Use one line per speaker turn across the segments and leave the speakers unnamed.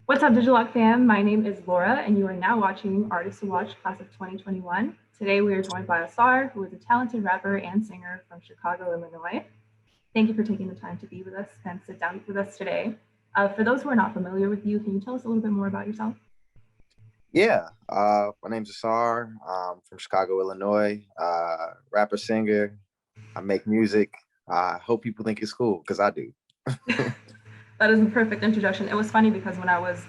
What's up, Digilogue fam? My name is Laura, and you are now watching Artists to Watch Class of 2021. Today, we are joined by Ausar, who is a talented rapper and singer from Chicago, Illinois. Thank you for taking the time to be with us and sit down with us today. For those who are not familiar with you, can you tell us a little bit more about yourself?
Yeah, my name's Ausar. I'm from Chicago, Illinois. Rapper, singer. I make music. I hope people think it's cool because I do.
That is the perfect introduction. It was funny because when I was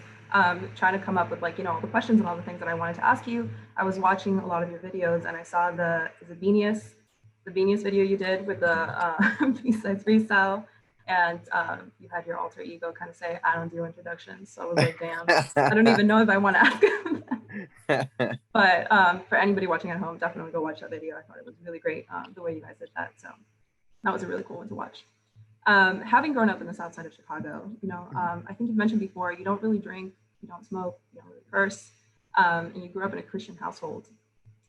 trying to come up with all the questions and all the things that I wanted to ask you, I was watching a lot of your videos and I saw the Beanius video you did with the B-sides freestyle, and you had your alter ego kind of say, "I don't do introductions." So I was like, "Damn, I don't even know if I want to ask him." But for anybody watching at home, definitely go watch that video. I thought it was really great the way you guys did that. So that was a really cool one to watch. Having grown up in the south side of Chicago, I think you've mentioned before, you don't really drink, you don't smoke, you don't really curse, and you grew up in a Christian household.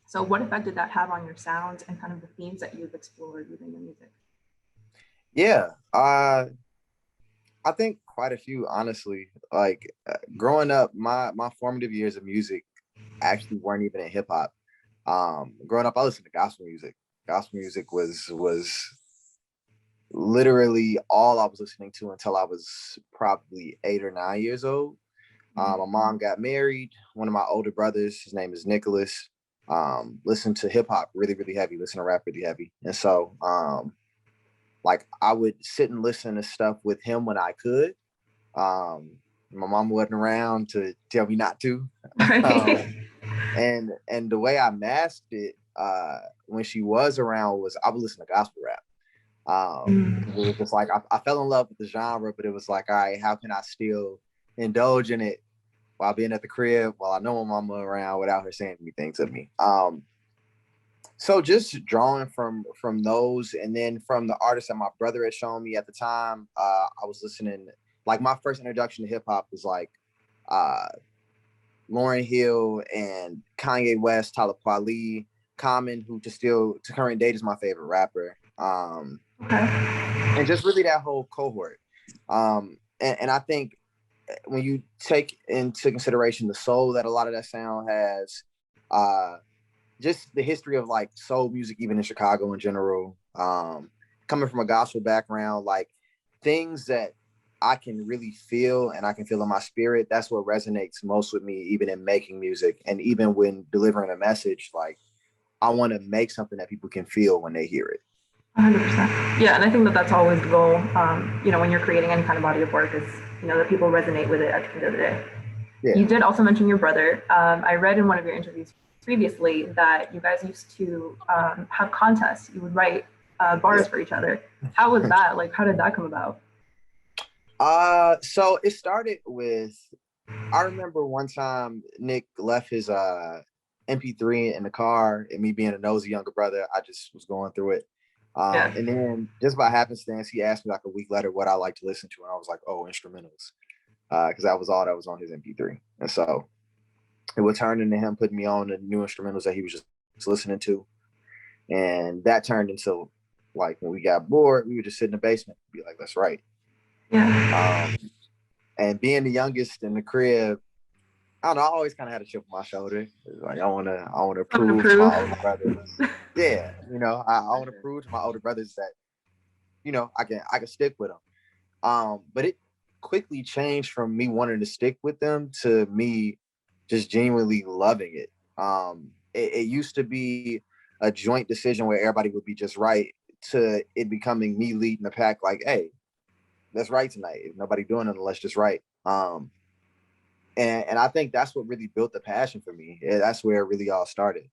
So what effect did that have on your sound and kind of the themes that you've explored within your music?
Yeah, I think quite a few, honestly. Growing up, my formative years of music actually weren't even in hip hop. Growing up, I listened to gospel music. Gospel music was literally all I was listening to until I was probably 8 or 9 years old. My mom got married. One of my older brothers, his name is Nicholas, listened to hip hop really, really heavy, listen to rap really heavy. And so like I would sit and listen to stuff with him when I could. My mom wasn't around to tell me not to.
Right.
And the way I masked it when she was around was I would listen to gospel rap. Because it was just like I fell in love with the genre, but it was like, all right, how can I still indulge in it while being at the crib, while I know my mama around without her saying anything to me. So just drawing from those, and then from the artists that my brother had shown me at the time, I was listening. Like my first introduction to hip hop was like uh, Lauryn Hill and Kanye West, Tyler Kweli, Common, who to current date is my favorite rapper. And just really that whole cohort. And I think when you take into consideration the soul that a lot of that sound has, just the history of like soul music, even in Chicago in general, coming from a gospel background, like things that I can really feel and I can feel in my spirit, that's what resonates most with me, even in making music and even when delivering a message. Like I want to make something that people can feel when they hear it.
100%. Yeah, and I think that that's always the goal. When you're creating any kind of body of work, is that people resonate with it at the end of the day.
Yeah.
You did also mention your brother. I read in one of your interviews previously that you guys used to have contests. You would write bars for each other. How was that? Like, how did that come about?
So it started with, I remember one time Nick left his MP3 in the car, and me being a nosy younger brother, I just was going through it.
Yeah.
And then just by happenstance, he asked me like a week later what I like to listen to, and I was like, "Oh, instrumentals," because that was all that was on his MP3. And so it would turn into him putting me on the new instrumentals that he was just listening to, and that turned into like when we got bored, we would just sit in the basement and be like, "Let's write."
Yeah.
And being the youngest in the crib, I don't know. I always kind of had a chip on my shoulder. Like I want to
Something to
prove to
prove.
my older brothers. Yeah, I want to prove to my older brothers that I can stick with them. But it quickly changed from me wanting to stick with them to me just genuinely loving it. It used to be a joint decision where everybody would be just right, to it becoming me leading the pack. Like, hey, let's write tonight. If nobody doing it, let's just write. And I think that's what really built the passion for me. That's where it really all started.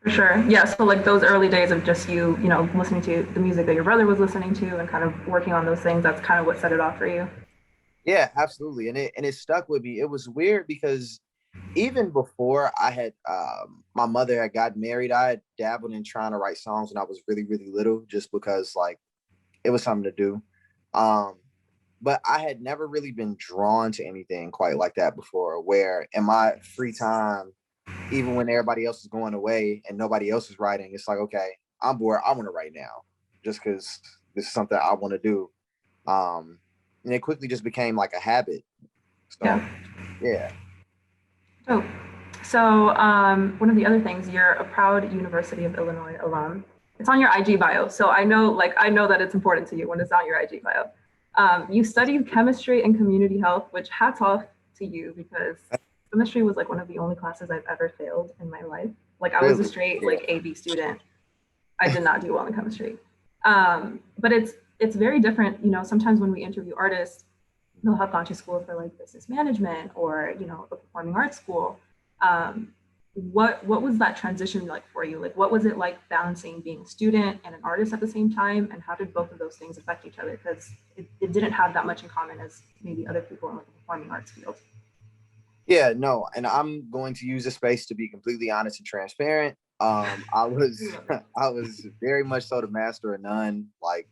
For sure. Yeah. So like those early days of just you listening to the music that your brother was listening to and kind of working on those things, that's kind of what set it off for you.
Yeah, absolutely. And it stuck with me. It was weird because even before I had my mother had got married, I had dabbled in trying to write songs when I was really, really little, just because like it was something to do. Um, but I had never really been drawn to anything quite like that before, where in my free time, even when everybody else is going away and nobody else is writing, it's like, okay, I'm bored. I want to write now just because this is something I want to do. And it quickly just became like a habit. So
Yeah.
Yeah.
Oh, so one of the other things, you're a proud University of Illinois alum. It's on your IG bio, so I know that it's important to you when it's on your IG bio. You studied chemistry and community health, which hats off to you because chemistry was like one of the only classes I've ever failed in my life. Like I was a
Really?
straight
Yeah.
like AB student. I did not do well in chemistry. But it's very different. You know, sometimes when we interview artists, they'll have gone to school for like business management or a performing arts school. Um, what was that transition like for you? Like, what was it like balancing being a student and an artist at the same time? And how did both of those things affect each other? Because it didn't have that much in common as maybe other people in like the performing arts field.
Yeah, no, and I'm going to use this space to be completely honest and transparent. I was I was very much so the master of none. Like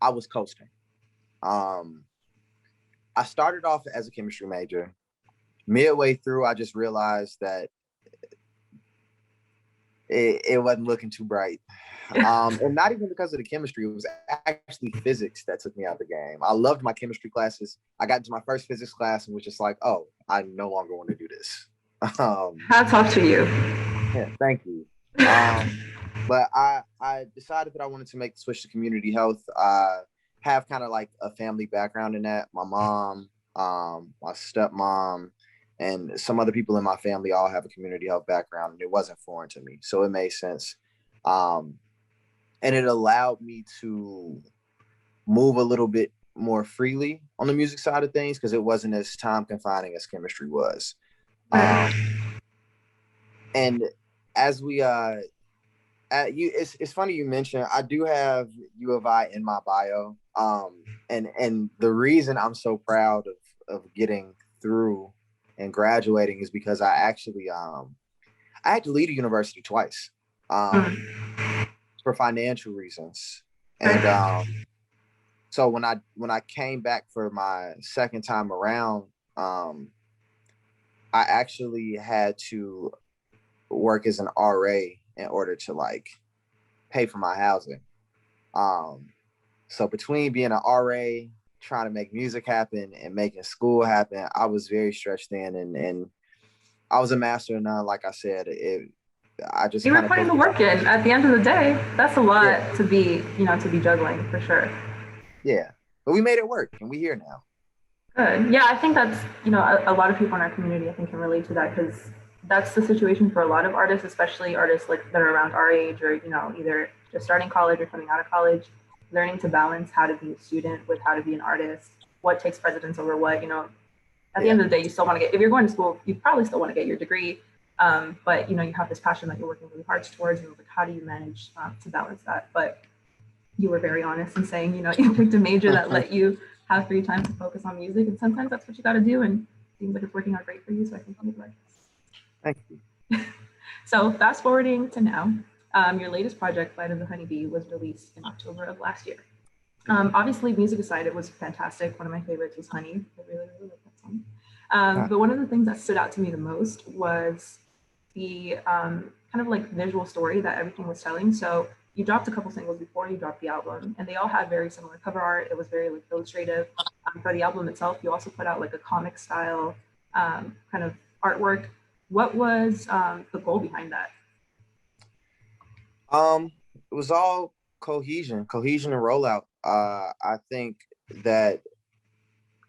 I was coasting. Um, I started off as a chemistry major. Midway through, I just realized that it wasn't looking too bright. And not even because of the chemistry, it was actually physics that took me out of the game. I loved my chemistry classes. I got into my first physics class and was just like, oh, I no longer want to do this.
Hats off to you.
Yeah, thank you. But I decided that I wanted to make the switch to community health. I have kind of like a family background in that. My mom, my stepmom, and some other people in my family all have a community health background, and it wasn't foreign to me, so it made sense. Um, and it allowed me to move a little bit more freely on the music side of things because it wasn't as time confining as chemistry was. Um, and as we it's funny you mentioned I do have U of I in my bio. And the reason I'm so proud of getting through and graduating is because I had to leave the university twice. Um, for financial reasons. And so when I came back for my second time around, I actually had to work as an RA in order to like pay for my housing. Um, so between being an RA, trying to make music happen and making school happen, I was very stretched in, and I was a master of none. Like I said, I just
You were
kind of
putting
put
the work in. At the end of the day, that's a
yeah,
lot to be juggling for sure.
yeah. But we made it work, and we here now.
Good. Yeah, I think that's, a lot of people in our community, I think, can relate to that because that's the situation for a lot of artists, especially artists like that are around our age or, either just starting college or coming out of college, learning to balance how to be a student with how to be an artist, what takes precedence over what, at the
Yeah,
end of the day, you still want to if you're going to school, you probably still want to get your degree. But, you have this passion that you're working really hard towards. And like, how do you manage to balance that? But you were very honest in saying, you picked a major that let you have free time to focus on music. And sometimes that's what you got to do. And it seems like it's working out great for you. So I think you like
thank you.
So fast forwarding to now, your latest project, Flight of the Honeybee, was released in October of last year. Obviously, music aside, it was fantastic. One of my favorites was Honey. I really, really like that song. But one of the things that stood out to me the most was the kind of like visual story that everything was telling. So you dropped a couple singles before you dropped the album, and they all had very similar cover art. It was very like illustrative. For the album itself, you also put out like a comic style kind of artwork. What was the goal behind that?
It was all cohesion and rollout. I think that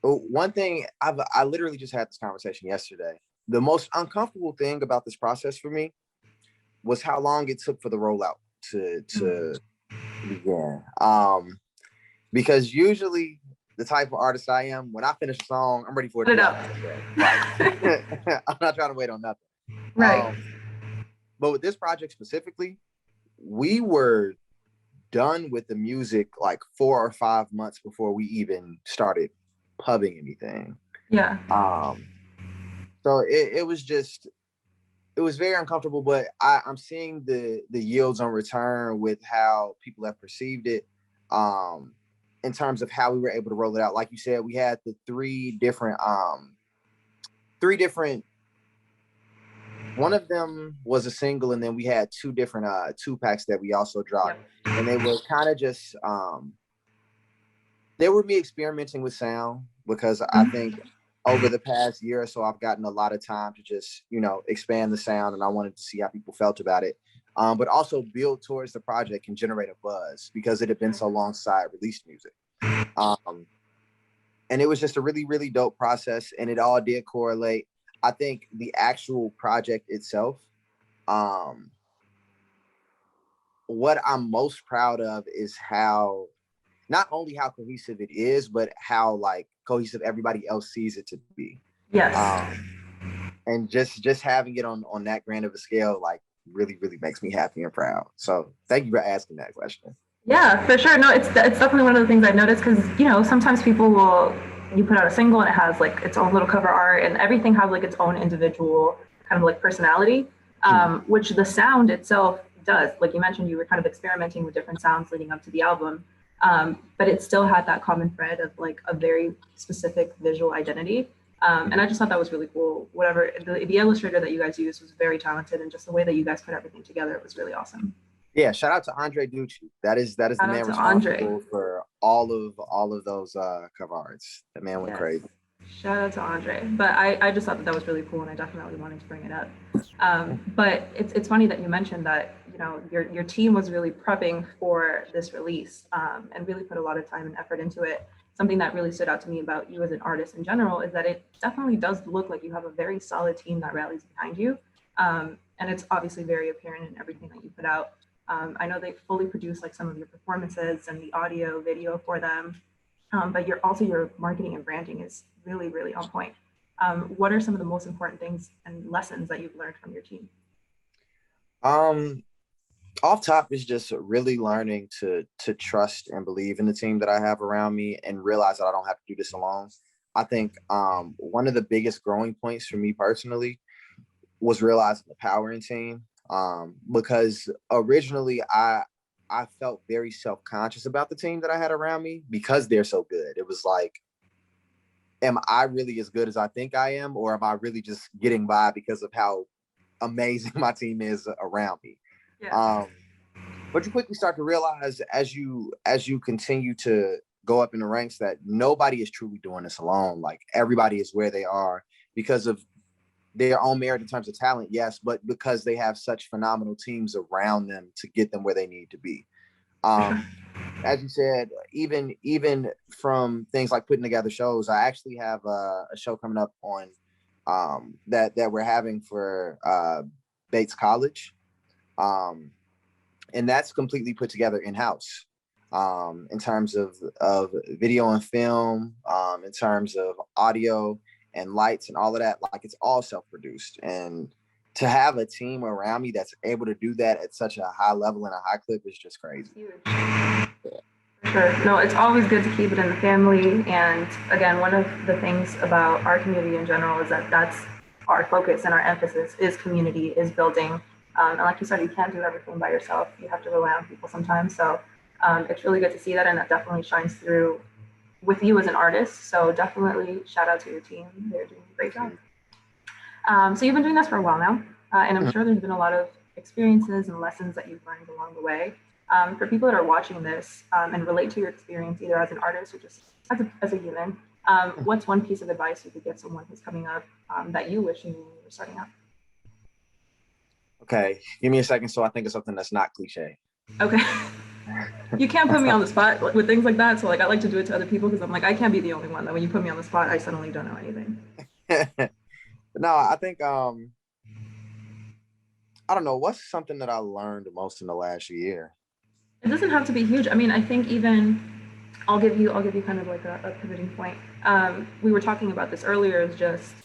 one thing I literally just had this conversation yesterday. The most uncomfortable thing about this process for me was how long it took for the rollout to begin. Because usually the type of artist I am, when I finish a song, I'm ready for it
Put
to
it
be
up.
out there. Like I'm not trying to wait on nothing.
Right.
But with this project specifically, we were done with the music like 4 or 5 months before we even started pubbing anything.
Yeah.
So it was very uncomfortable, but I'm seeing the yields on return with how people have perceived it. In terms of how we were able to roll it out. Like you said, we had the three different one of them was a single, and then we had two different 2-packs that we also dropped. Yep. And they were kind of just they were me experimenting with sound because I think over the past year or so, I've gotten a lot of time to just, expand the sound, and I wanted to see how people felt about it. But also build towards the project and generate a buzz because it had been so long since I released music. And it was just a really, really dope process, and it all did correlate. I think the actual project itself, what I'm most proud of is how, not only how cohesive it is, but how like cohesive everybody else sees it to be.
Yes.
And just having it on that grand of a scale, like really, really makes me happy and proud. So thank you for asking that question.
Yeah, for sure. No, it's definitely one of the things I've noticed because sometimes people will you put out a single and it has like its own little cover art and everything has like its own individual kind of like personality, which the sound itself does. Like you mentioned, you were kind of experimenting with different sounds leading up to the album, but it still had that common thread of like a very specific visual identity. And I just thought that was really cool. Whatever the illustrator that you guys used was very talented, and just the way that you guys put everything together was really awesome.
Yeah, shout out to Andre Ducci. That is the man responsible for all of those cover arts. The man went crazy.
Shout out to Andre. But I just thought that was really cool, and I definitely wanted to bring it up. But it's funny that you mentioned that your team was really prepping for this release, and really put a lot of time and effort into it. Something that really stood out to me about you as an artist in general is that it definitely does look like you have a very solid team that rallies behind you, and it's obviously very apparent in everything that you put out. I know they fully produce like some of your performances and the audio, video for them, but your marketing and branding is really, really on point. What are some of the most important things and lessons that you've learned from your team?
Off top is just really learning to trust and believe in the team that I have around me and realize that I don't have to do this alone. I think one of the biggest growing points for me personally was realizing the power in team. Because originally I felt very self-conscious about the team that I had around me because they're so good. It was like, am I really as good as I think I am, or am I really just getting by because of how amazing my team is around me? Yeah. But you quickly start to realize as you continue to go up in the ranks that nobody is truly doing this alone. Like everybody is where they are because of their own merit in terms of talent, yes, but because they have such phenomenal teams around them to get them where they need to be. As you said, even from things like putting together shows, I actually have a show coming up on that we're having for Bates College, and that's completely put together in-house in terms of video and film, in terms of audio and lights and all of that. Like it's all self-produced, and to have a team around me that's able to do that at such a high level and a high clip is just crazy.
Sure. No, it's always good to keep it in the family. And again, one of the things about our community in general is that that's our focus and our emphasis is community, is building. And like you said, you can't do everything by yourself. You have to rely on people sometimes. So it's really good to see that, and that definitely shines through with you as an artist. So definitely shout out to your team. They're doing a great job. So you've been doing this for a while now, and I'm sure there's been a lot of experiences and lessons that you've learned along the way. For people that are watching this and relate to your experience, either as an artist or just as a human, what's one piece of advice you could give someone who's coming up that you wish you knew when you were starting out?
Okay, give me a second so I think of something that's not cliche.
Okay. You can't put me on the spot with things like that. So like I like to do it to other people because I'm like, I can't be the only one that when you put me on the spot, I suddenly don't know anything.
No, I think I don't know, what's something that I learned the most in the last year?
It doesn't have to be huge. I mean, I think even I'll give you kind of like a pivoting point. We were talking about this earlier, is just,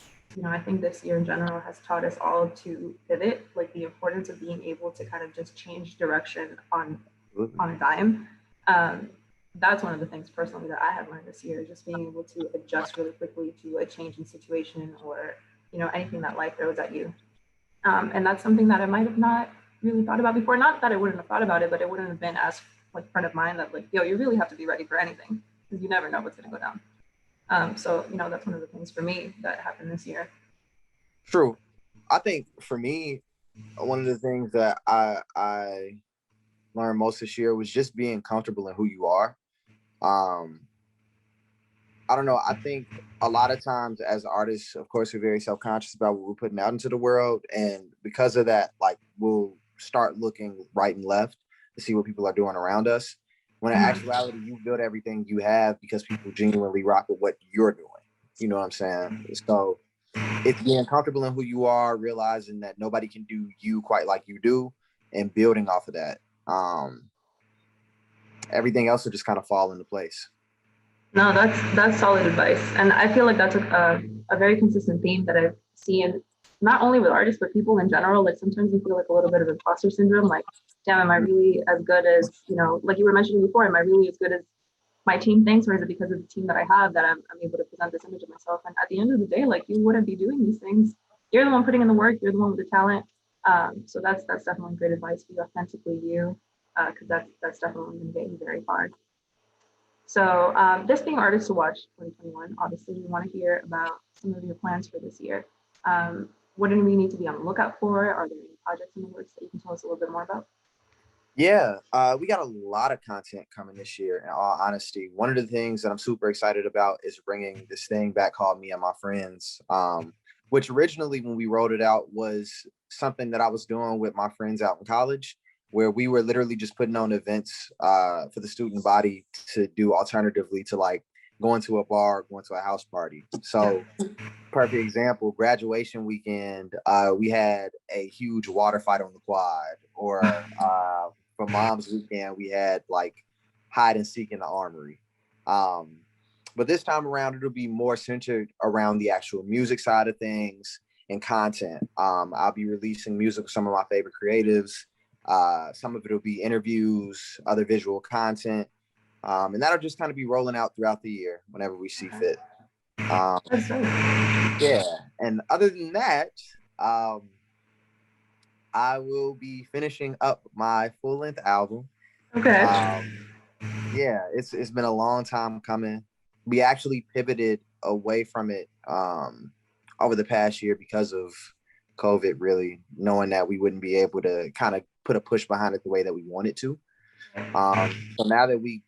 I think this year in general has taught us all to pivot, like the importance of being able to kind of just change direction on a dime. That's one of the things personally that I have learned this year, just being able to adjust really quickly to a change in situation or, anything that life throws at you. And that's something that I might have not really thought about before. Not that I wouldn't have thought about it, but it wouldn't have been as like front of mind that like, you really have to be ready for anything because you never know what's going to go down. So, that's one of the things for me that happened this year.
True. I think for me, one of the things that I learned most this year was just being comfortable in who you are. I don't know. I think a lot of times as artists, of course, we're very self-conscious about what we're putting out into the world. And because of that, like we'll start looking right and left to see what people are doing around us. When in actuality, you build everything you have because people genuinely rock with what you're doing. You know what I'm saying? So it's being comfortable in who you are, realizing that nobody can do you quite like you do, and building off of that. Everything else will just kind of fall into place.
No, that's solid advice, and I feel like that's a very consistent theme that I've seen not only with artists but people in general. Like sometimes you feel like a little bit of imposter syndrome. Like, damn, am I really as good as like you were mentioning before? Am I really as good as my team thinks, or is it because of the team that I have that I'm able to present this image of myself? And at the end of the day, like you wouldn't be doing these things. You're the one putting in the work. You're the one with the talent. So that's definitely great advice. Be authentically you, because that's definitely going to get you very far. So this being Artists to Watch 2021, obviously we want to hear about some of your plans for this year. What do we need to be on the lookout for? Are there any projects in the works that you can tell us a little bit more about?
Yeah, we got a lot of content coming this year. In all honesty, one of the things that I'm super excited about is bringing this thing back called Me and My Friends, which originally when we wrote it out was something that I was doing with my friends out in college, where we were literally just putting on events for the student body to do alternatively to like going to a bar, going to a house party. So perfect example, graduation weekend, we had a huge water fight on the quad, or for mom's weekend, we had like hide and seek in the armory. But this time around, it'll be more centered around the actual music side of things and content. I'll be releasing music with some of my favorite creatives. Some of it will be interviews, other visual content, and that'll just kind of be rolling out throughout the year whenever we see fit. Yeah, and other than that, I will be finishing up my full-length album.
Okay.
Yeah, it's been a long time coming. We actually pivoted away from it over the past year because of COVID, really, knowing that we wouldn't be able to kind of put a push behind it the way that we wanted to. So now that we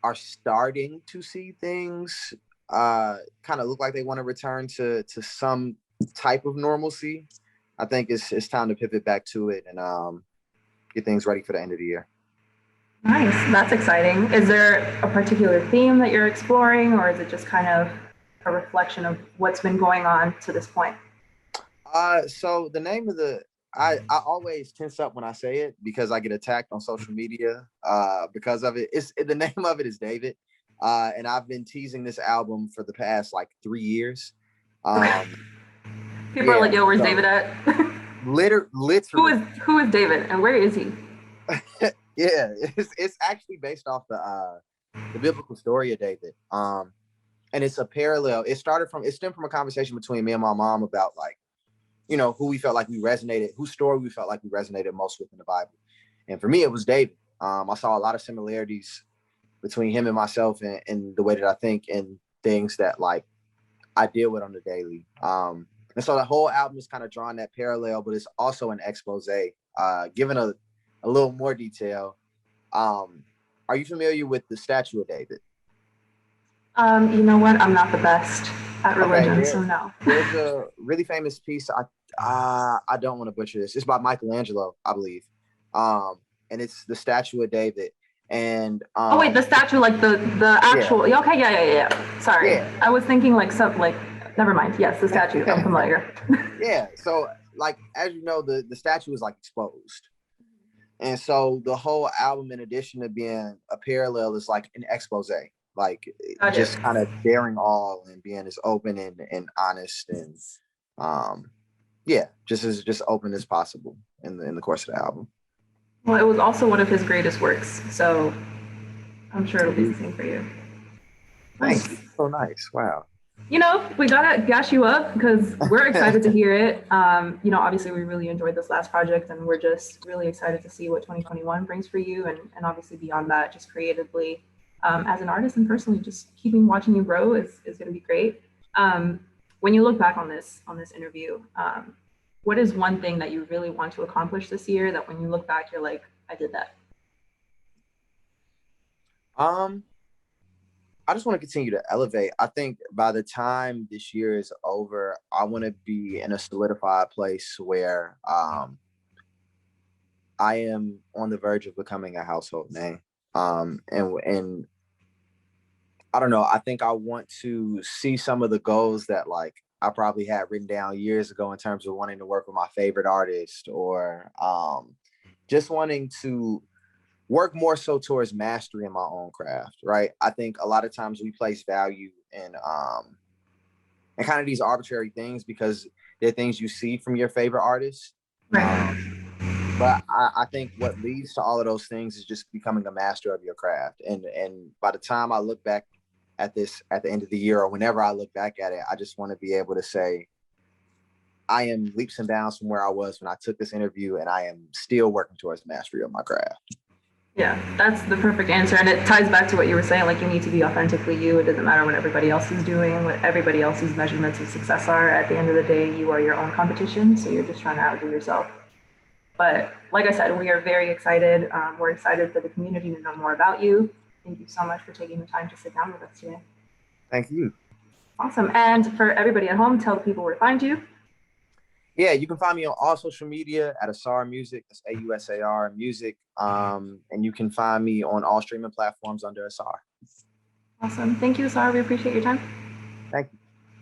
are starting to see things kind of look like they want to return to some type of normalcy, I think it's time to pivot back to it and get things ready for the end of the year.
Nice, that's exciting. Is there a particular theme that you're exploring, or is it just kind of a reflection of what's been going on to this point?
So the name of I always tense up when I say it because I get attacked on social media because of it. The name of it is David. And I've been teasing this album for the past like 3 years.
People are like, yo, where's David at?
Literally.
Who is David and where is he?
Yeah, it's actually based off the biblical story of David. And it's a parallel. It stemmed from a conversation between me and my mom about like, who we felt like we resonated, whose story we felt like we resonated most with in the Bible. And for me, it was David. I saw a lot of similarities between him and myself and the way that I think and things that like I deal with on the daily. And so the whole album is kind of drawing that parallel, but it's also an expose, given a little more detail. Are you familiar with the statue of David?
You know what? I'm not the best at religion, so no.
There's a really famous piece. I don't want to butcher this. It's by Michelangelo, I believe. And it's the statue of David. And
oh wait, the statue, like the actual. Yeah. Okay, yeah. Sorry, yeah. I was thinking like something like. Never mind. Yes, the statue. I'm familiar.
Yeah. So, like, as you know, the statue is like exposed, and so the whole album, in addition to being a parallel, is like an expose. Like just kind of daring all and being as open and honest and just as open as possible in the course of the album.
Well, it was also one of his greatest works, so I'm sure it'll be the same for you.
Thanks. So nice. Wow.
We gotta gash you up because we're excited to hear it. Obviously we really enjoyed this last project and we're just really excited to see what 2021 brings for you and obviously beyond that, just creatively. As an artist and personally, just keeping watching you grow is going to be great. When you look back on this interview, what is one thing that you really want to accomplish this year that when you look back, you're like, I did that?
I just want to continue to elevate. I think by the time this year is over, I want to be in a solidified place where I am on the verge of becoming a household name. And I don't know. I think I want to see some of the goals that like I probably had written down years ago in terms of wanting to work with my favorite artist, or just wanting to work more so towards mastery in my own craft, right? I think a lot of times we place value in kind of these arbitrary things because they're things you see from your favorite artists.
Right.
But I think what leads to all of those things is just becoming a master of your craft. And by the time I look back at this at the end of the year, or whenever I look back at it, I just want to be able to say I am leaps and bounds from where I was when I took this interview, and I am still working towards mastery of my craft.
Yeah, that's the perfect answer. And it ties back to what you were saying, like you need to be authentically you. It doesn't matter what everybody else is doing, what everybody else's measurements of success are. At the end of the day, you are your own competition. So you're just trying to outdo yourself. But like I said, we are very excited. We're excited for the community to know more about you. Thank you so much for taking the time to sit down with us today.
Thank you.
Awesome. And for everybody at home, tell the people where to find you.
Yeah, you can find me on all social media at Ausar Music. That's AUSAR Music. And you can find me on all streaming platforms under Ausar.
Awesome. Thank you, Ausar. We appreciate your time.
Thank you.